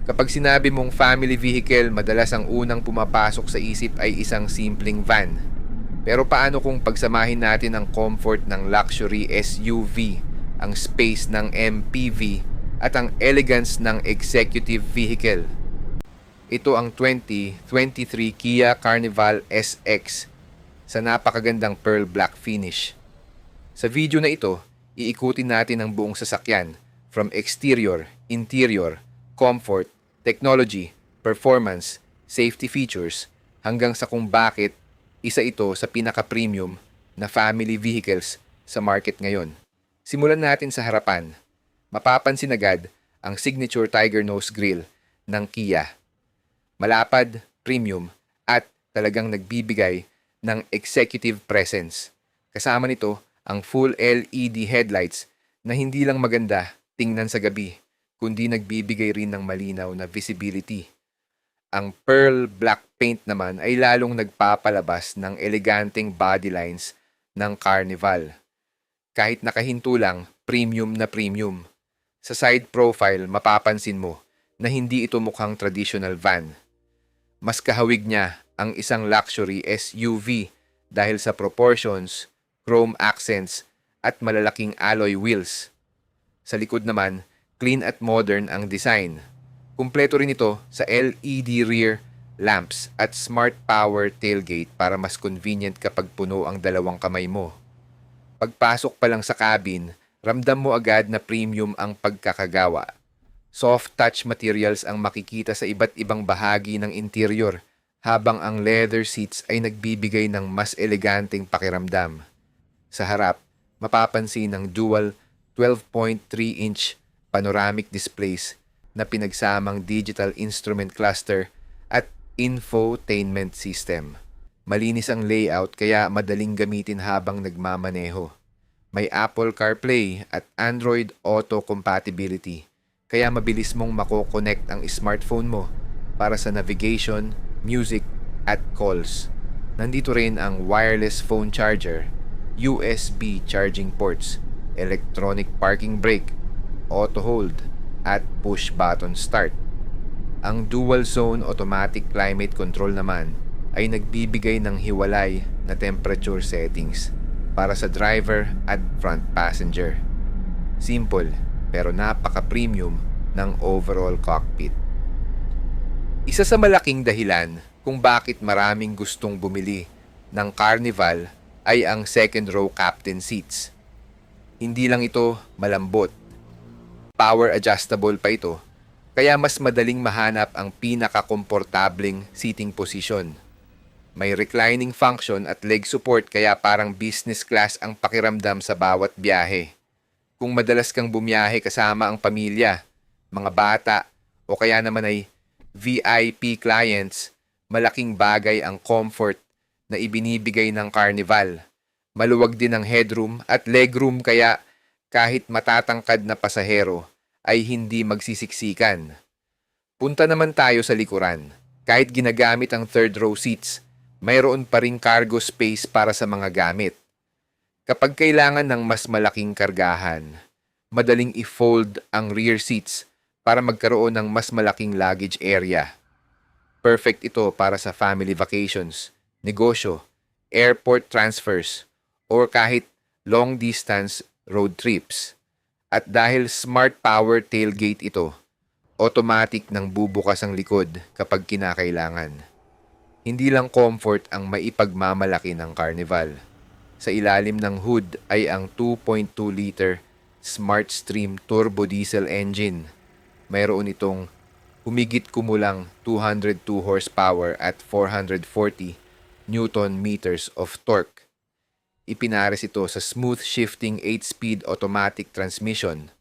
Kapag sinabi mong family vehicle, madalas ang unang pumapasok sa isip ay isang simpleng van. Pero paano kung pagsamahin natin ang comfort ng luxury SUV, ang space ng MPV, at ang elegance ng executive vehicle? Ito ang 2023 Kia Carnival SX sa napakagandang pearl black finish. Sa video na ito, iikutin natin ang buong sasakyan from exterior, interior, comfort, technology, performance, safety features, hanggang sa kung bakit isa ito sa pinaka-premium na family vehicles sa market ngayon. Simulan natin sa harapan. Mapapansin agad ang signature Tiger Nose Grille ng Kia. Malapad, premium, at talagang nagbibigay ng executive presence. Kasama nito ang full LED headlights na hindi lang maganda tingnan sa gabi, kundi nagbibigay rin ng malinaw na visibility. Ang pearl black paint naman ay lalong nagpapalabas ng eleganteng body lines ng Carnival. Kahit nakahinto lang, premium na premium. Sa side profile, mapapansin mo na hindi ito mukhang traditional van. Mas kahawig niya ang isang luxury SUV dahil sa proportions, chrome accents, at malalaking alloy wheels. Sa likod naman, clean at modern ang design. Kumpleto rin ito sa LED rear lamps at smart power tailgate para mas convenient kapag puno ang dalawang kamay mo. Pagpasok pa lang sa cabin, ramdam mo agad na premium ang pagkakagawa. Soft touch materials ang makikita sa iba't ibang bahagi ng interior, habang ang leather seats ay nagbibigay ng mas eleganteng pakiramdam. Sa harap, mapapansin ang dual 12.3-inch panoramic displays na pinagsamang digital instrument cluster at infotainment system. Malinis ang layout kaya madaling gamitin habang nagmamaneho. May Apple CarPlay at Android Auto compatibility, kaya mabilis mong mako-connect ang smartphone mo para sa navigation, music, at calls. Nandito rin ang wireless phone charger, USB charging ports, electronic parking brake, auto hold, at push button start. Ang dual zone automatic climate control naman ay nagbibigay ng hiwalay na temperature settings para sa driver at front passenger. Simple pero napaka-premium ng overall cockpit. Isa sa malaking dahilan kung bakit maraming gustong bumili ng Carnival ay ang second row captain seats. Hindi lang ito malambot, power adjustable pa ito, kaya mas madaling mahanap ang pinaka-komportableng seating position. May reclining function at leg support kaya parang business class ang pakiramdam sa bawat biyahe. Kung madalas kang bumiyahe kasama ang pamilya, mga bata, o kaya naman ay VIP clients, malaking bagay ang comfort na ibinibigay ng Carnival. Maluwag din ang headroom at legroom kaya kahit matatangkad na pasahero ay hindi magsisiksikan. Punta naman tayo sa likuran. Kahit ginagamit ang third row seats, mayroon pa ring cargo space para sa mga gamit. Kapag kailangan ng mas malaking kargahan, madaling i-fold ang rear seats para magkaroon ng mas malaking luggage area. Perfect ito para sa family vacations, negosyo, airport transfers, or kahit long-distance road trips. At dahil smart power tailgate ito, automatic nang bubukas ang likod kapag kinakailangan. Hindi lang comfort ang maipagmamalaki ng Carnival. Sa ilalim ng hood ay ang 2.2-liter Smart Stream Turbo Diesel engine. Mayroon itong humigit kumulang 202 horsepower at 440 Newton meters of torque. Ipinares ito sa smooth shifting 8-speed automatic transmission.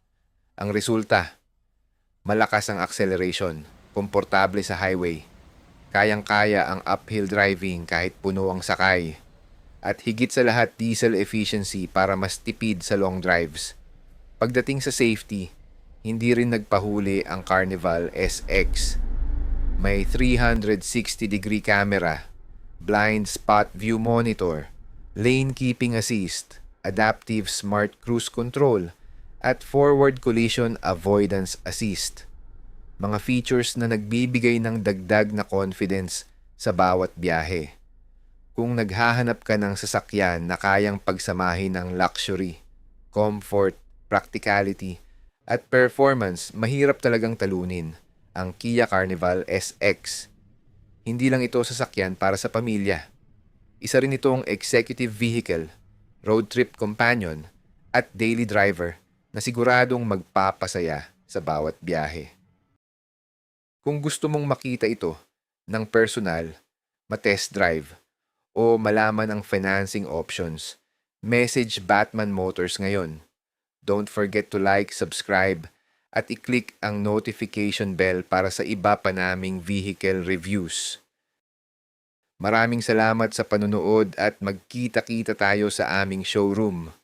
Ang resulta, malakas ang acceleration, komportable sa highway, kayang-kaya ang uphill driving kahit puno ang sakay, at higit sa lahat diesel efficiency para mas tipid sa long drives. Pagdating sa safety, hindi rin nagpahuli ang Carnival SX. May 360-degree camera, blind spot view monitor, lane keeping assist, adaptive smart cruise control, at forward collision avoidance assist. Mga features na nagbibigay ng dagdag na confidence sa bawat biyahe. Kung naghahanap ka ng sasakyan na kayang pagsamahin ng luxury, comfort, practicality, at performance, mahirap talagang talunin ang Kia Carnival SX. Hindi lang ito sasakyan para sa pamilya. Isa rin itong executive vehicle, road trip companion, at daily driver na siguradong magpapasaya sa bawat biyahe. Kung gusto mong makita ito ng personal, matest drive, o malaman ang financing options, message Batman Motors ngayon. Don't forget to like, subscribe, at i-click ang notification bell para sa iba pa naming vehicle reviews. Maraming salamat sa panunood at magkita-kita tayo sa aming showroom.